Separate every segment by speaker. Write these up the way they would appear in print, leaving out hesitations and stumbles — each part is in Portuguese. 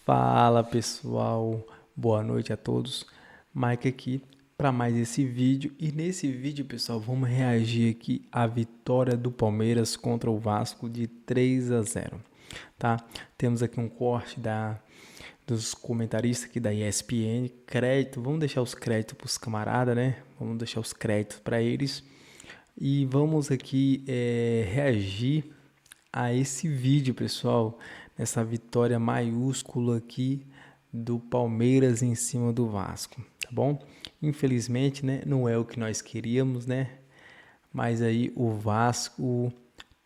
Speaker 1: Fala pessoal, boa noite a todos. Mike aqui para mais esse vídeo. E nesse vídeo, pessoal, vamos reagir aqui à vitória do Palmeiras contra o Vasco de 3-0, tá? Temos aqui um corte dos comentaristas aqui da ESPN. Crédito, vamos deixar os créditos para os camaradas, né? Vamos deixar os créditos para eles. E vamos aqui reagir a esse vídeo, pessoal, nessa vitória maiúscula aqui do Palmeiras em cima do Vasco, tá bom? Infelizmente, né, não é o que nós queríamos, né? Mas aí o Vasco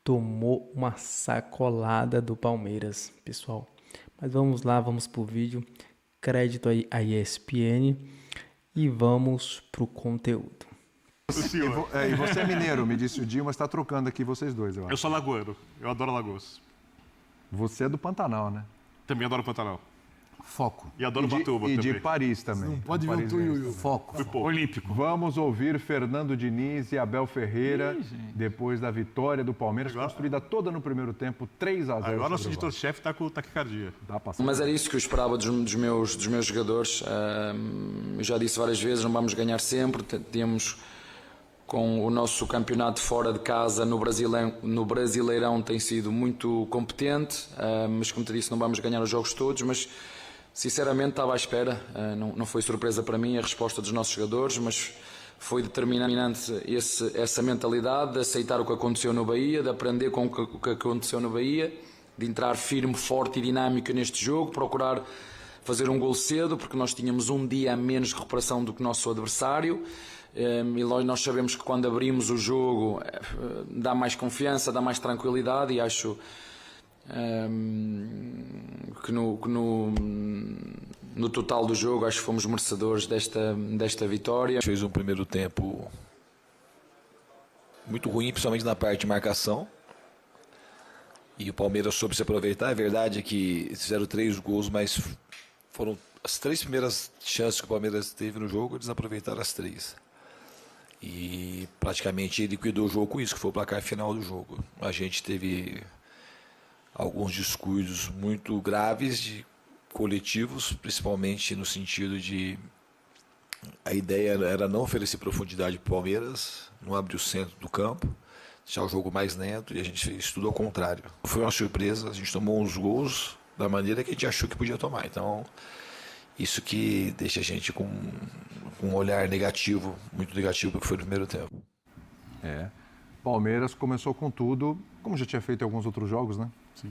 Speaker 1: tomou uma sacolada do Palmeiras, pessoal. Mas vamos lá, vamos pro vídeo. Crédito aí à ESPN e vamos pro conteúdo.
Speaker 2: E você é mineiro, me disse o Dilma, está trocando aqui vocês dois, eu acho.
Speaker 3: Eu sou lagoeiro, eu adoro Lagoas.
Speaker 2: Você é do Pantanal, né?
Speaker 3: Também adoro Pantanal.
Speaker 4: Foco.
Speaker 3: E adoro Batuba
Speaker 2: E
Speaker 3: também.
Speaker 2: de Paris também.
Speaker 4: Não pode vir um tuiuiu. Foco.
Speaker 3: Fui pouco.
Speaker 4: Olímpico.
Speaker 2: Vamos ouvir Fernando Diniz e Abel Ferreira, depois da vitória do Palmeiras, construída toda no primeiro tempo, 3-0.
Speaker 3: Agora nosso editor-chefe está com taquicardia.
Speaker 5: Mas era isso que eu esperava dos meus jogadores. Eu já disse várias vezes, não vamos ganhar sempre. Temos, com o nosso campeonato fora de casa no Brasileirão tem sido muito competente, mas como te disse, não vamos ganhar os jogos todos, mas sinceramente estava à espera. Não foi surpresa para mim a resposta dos nossos jogadores, mas foi determinante essa mentalidade de aceitar o que aconteceu no Bahia, de aprender com o que aconteceu no Bahia, de entrar firme, forte e dinâmico neste jogo, procurar fazer um gol cedo, porque nós tínhamos um dia a menos de recuperação do que o nosso adversário. E nós sabemos que quando abrimos o jogo dá mais confiança, dá mais tranquilidade, e acho que no total do jogo acho que fomos merecedores desta vitória.
Speaker 6: Fez um primeiro tempo muito ruim, principalmente na parte de marcação, e o Palmeiras soube se aproveitar. É verdade que fizeram 3 gols, mas foram as 3 primeiras chances que o Palmeiras teve no jogo, eles aproveitaram as 3. E praticamente ele liquidou o jogo com isso, que foi o placar final do jogo. A gente teve alguns descuidos muito graves de coletivos, principalmente no sentido de a ideia era não oferecer profundidade para o Palmeiras, não abrir o centro do campo, deixar o jogo mais lento, e a gente fez tudo ao contrário. Foi uma surpresa, a gente tomou uns gols da maneira que a gente achou que podia tomar. Então, isso que deixa a gente com um olhar negativo, muito negativo, porque foi no primeiro tempo.
Speaker 2: Palmeiras começou com tudo, como já tinha feito em alguns outros jogos, né?
Speaker 3: Sim.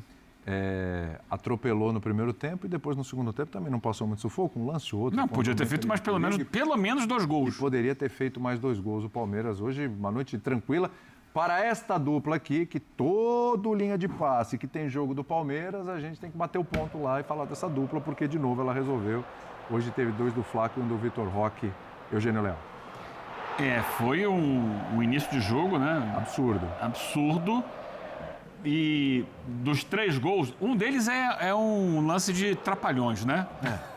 Speaker 2: Atropelou no primeiro tempo e depois no segundo tempo também não passou muito sufoco, um lance ou outro.
Speaker 4: Não, podia ter feito mais pelo menos 2 gols.
Speaker 2: E poderia ter feito mais 2 gols. O Palmeiras hoje, uma noite tranquila. Para esta dupla aqui, que todo linha de passe que tem jogo do Palmeiras, a gente tem que bater o ponto lá e falar dessa dupla, porque de novo ela resolveu. Hoje teve 2 do Flaco e 1 do Vitor Roque e Eugênio Leão.
Speaker 4: Foi um início de jogo, né? Absurdo. E dos 3 gols, um deles é um lance de trapalhões, né?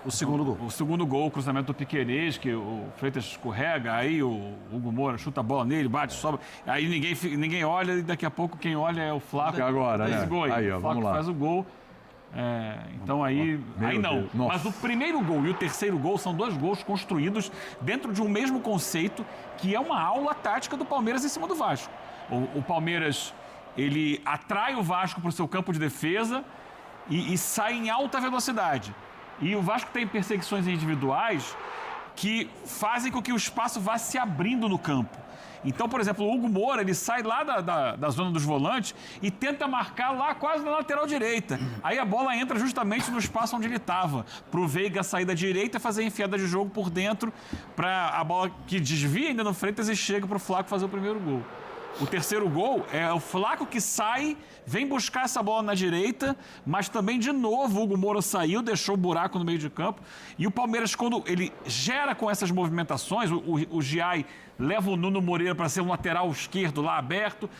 Speaker 7: O segundo gol.
Speaker 4: O segundo gol, o cruzamento do Piquerez, que o Freitas escorrega, aí o Hugo Moura chuta a bola nele, bate, sobra. Aí ninguém olha, e daqui a pouco quem olha é o Flaco.
Speaker 2: Agora, né?
Speaker 4: Aí,
Speaker 2: ó,
Speaker 4: o Flaco
Speaker 2: vamos lá.
Speaker 4: faz o gol. Então aí não. Mas o primeiro gol e o terceiro gol são 2 gols construídos dentro de um mesmo conceito, que é uma aula tática do Palmeiras em cima do Vasco. O Palmeiras, ele atrai o Vasco para o seu campo de defesa e sai em alta velocidade. E o Vasco tem perseguições individuais que fazem com que o espaço vá se abrindo no campo. Então, por exemplo, o Hugo Moura, ele sai lá da zona dos volantes e tenta marcar lá quase na lateral direita. Aí a bola entra justamente no espaço onde ele estava, para o Veiga sair da direita e fazer a enfiada de jogo por dentro, para a bola que desvia ainda no Freitas e chega para o Flaco fazer o primeiro gol. O terceiro gol é o Flaco que sai, vem buscar essa bola na direita, mas também, de novo, o Hugo Moura saiu, deixou o buraco no meio de campo. E o Palmeiras, quando ele gera com essas movimentações, o Giai leva o Nuno Moreira para ser um lateral esquerdo lá aberto.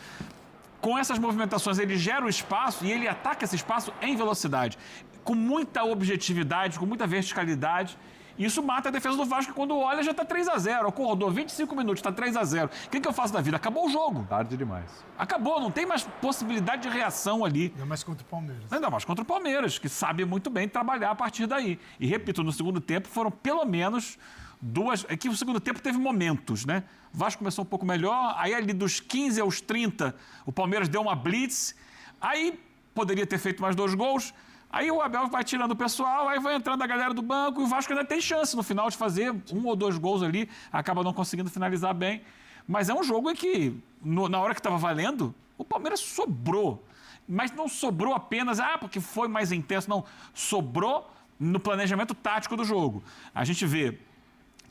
Speaker 4: Com essas movimentações, ele gera o espaço e ele ataca esse espaço em velocidade, com muita objetividade, com muita verticalidade. Isso mata a defesa do Vasco, quando olha já está 3-0. Acordou 25 minutos, está 3-0. O que eu faço da vida? Acabou o jogo.
Speaker 2: Tarde demais.
Speaker 4: Acabou, não tem mais possibilidade de reação ali.
Speaker 7: Ainda mais contra o Palmeiras.
Speaker 4: Ainda mais contra o Palmeiras, que sabe muito bem trabalhar a partir daí. E repito, no segundo tempo foram pelo menos duas... É que o segundo tempo teve momentos, né? O Vasco começou um pouco melhor, aí ali dos 15 aos 30, o Palmeiras deu uma blitz, aí poderia ter feito mais 2 gols, aí o Abel vai tirando o pessoal, aí vai entrando a galera do banco e o Vasco ainda tem chance no final de fazer 1 ou 2 gols ali, acaba não conseguindo finalizar bem. Mas é um jogo em que, na hora que estava valendo, o Palmeiras sobrou. Mas não sobrou apenas, porque foi mais intenso, não. Sobrou no planejamento tático do jogo. A gente vê,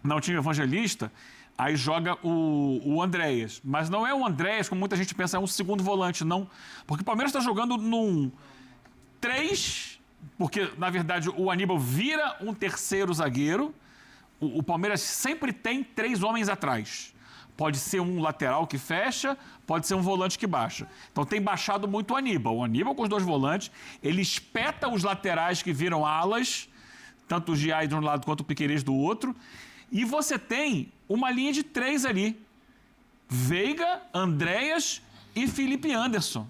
Speaker 4: no time Evangelista, aí joga o Andréas. Mas não é o Andréas, como muita gente pensa, é um segundo volante, não. Porque o Palmeiras está jogando num 3, porque, na verdade, o Aníbal vira um terceiro zagueiro. O Palmeiras sempre tem 3 homens atrás. Pode ser um lateral que fecha, pode ser um volante que baixa. Então tem baixado muito o Aníbal. O Aníbal com os 2 volantes, ele espeta os laterais que viram alas, tanto o Giai de um lado quanto o Piquerez do outro. E você tem uma linha de 3 ali. Veiga, Andréas e Felipe Anderson.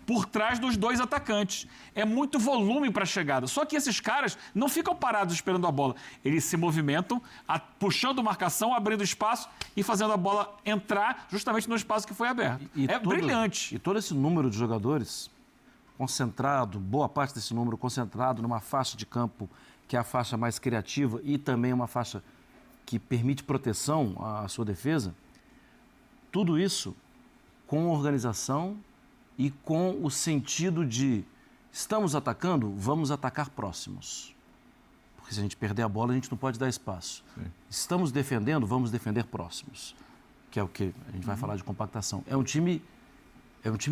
Speaker 4: Por trás dos 2 atacantes. É muito volume para a chegada. Só que esses caras não ficam parados esperando a bola. Eles se movimentam, puxando marcação, abrindo espaço e fazendo a bola entrar justamente no espaço que foi aberto. Brilhante.
Speaker 8: E todo esse número de jogadores concentrado, boa parte desse número concentrado numa faixa de campo que é a faixa mais criativa e também uma faixa que permite proteção à sua defesa, tudo isso com organização e com o sentido de estamos atacando, vamos atacar próximos. Porque se a gente perder a bola, a gente não pode dar espaço. Sim. Estamos defendendo, vamos defender próximos. Que é o que a gente vai falar de compactação. É um time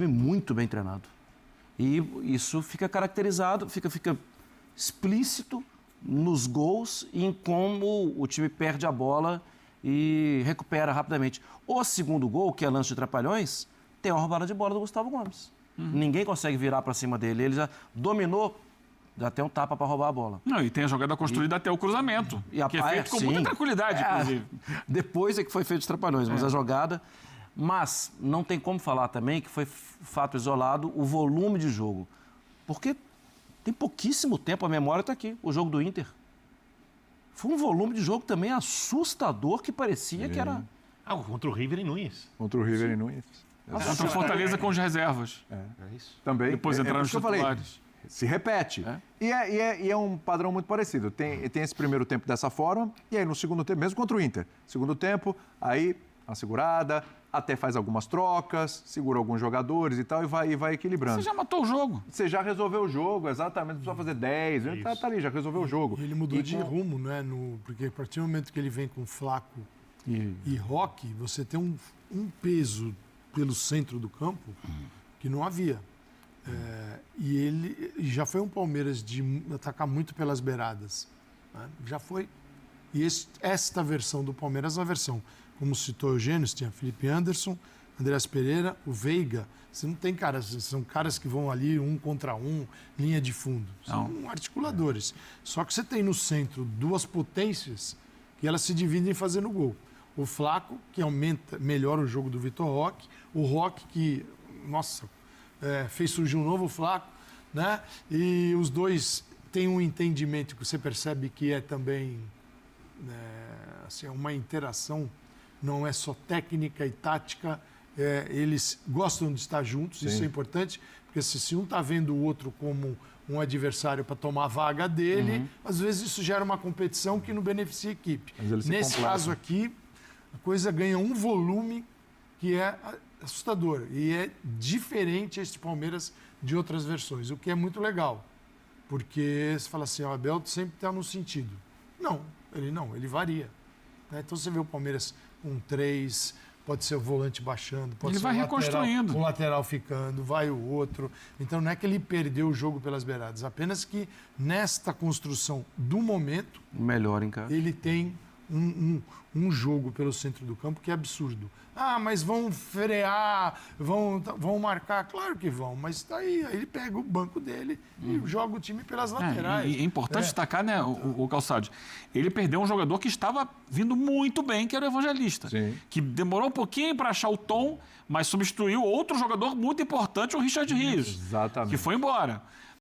Speaker 8: muito bem treinado. E isso fica caracterizado, fica explícito nos gols e em como o time perde a bola e recupera rapidamente. O segundo gol, que é lance de Trapalhões, tem uma roubada de bola do Gustavo Gomes. Ninguém consegue virar para cima dele. Ele já dominou, dá até um tapa para roubar a bola.
Speaker 4: Não, e tem a jogada construída até o cruzamento, que é feito com muita tranquilidade, inclusive.
Speaker 8: Depois é que foi feito os Trapalhões, mas a jogada... Mas não tem como falar também que foi fato isolado o volume de jogo. Porque tem pouquíssimo tempo, a memória está aqui, o jogo do Inter. Foi um volume de jogo também assustador que parecia que era...
Speaker 3: Contra o River em Nunes.
Speaker 2: Contra o River em Nunes.
Speaker 4: Contra o Fortaleza com as reservas.
Speaker 3: É isso.
Speaker 2: Também.
Speaker 4: Depois entraram os titulares.
Speaker 2: Se repete. E é um padrão muito parecido. Tem esse primeiro tempo dessa forma, e aí no segundo tempo, mesmo contra o Inter, segundo tempo, aí uma segurada, até faz algumas trocas, segura alguns jogadores e tal, e vai equilibrando.
Speaker 4: Você já matou o jogo.
Speaker 2: Você já resolveu o jogo, exatamente, não precisa fazer 10, tá ali, já resolveu o jogo.
Speaker 7: E ele mudou de rumo, né? Porque a partir do momento que ele vem com Flaco e Roque, você tem um peso pelo centro do campo que não havia. E ele já foi um Palmeiras de atacar muito pelas beiradas. Né? Já foi. E esta versão do Palmeiras é uma versão, como citou o Eugênio, você tinha Felipe Anderson, Andreas Pereira, o Veiga. Você não tem caras, são caras que vão ali 1 contra 1, linha de fundo. São articuladores. Só que você tem no centro 2 potências que elas se dividem fazendo gol. O Flaco, que melhora o jogo do Vitor Roque. O Roque, que, fez surgir um novo Flaco, né? E os dois têm um entendimento que você percebe que é também uma interação, não é só técnica e tática, eles gostam de estar juntos. Sim. Isso é importante, porque se um está vendo o outro como um adversário para tomar a vaga dele, às vezes isso gera uma competição que não beneficia a equipe. Nesse caso aqui, a coisa ganha um volume que é assustador. E é diferente este Palmeiras de outras versões, o que é muito legal. Porque você fala assim, o Abel sempre está no sentido. Não, ele varia. Né? Então você vê o Palmeiras com 3, pode ser o volante baixando, pode ser
Speaker 4: reconstruindo.
Speaker 7: O lateral ficando, vai o outro. Então não é que ele perdeu o jogo pelas beiradas, apenas que nesta construção do momento,
Speaker 8: melhor em casa,
Speaker 7: ele tem um jogo pelo centro do campo que é absurdo. Ah, mas vão frear, vão marcar. Claro que vão, mas aí ele pega o banco dele e joga o time pelas laterais.
Speaker 4: E é importante destacar, né, o Calçade, ele perdeu um jogador que estava vindo muito bem, que era o Evangelista.
Speaker 2: Sim.
Speaker 4: Que demorou um pouquinho para achar o tom, mas substituiu outro jogador muito importante, o Richard Rios.
Speaker 2: Exatamente.
Speaker 4: Que foi embora.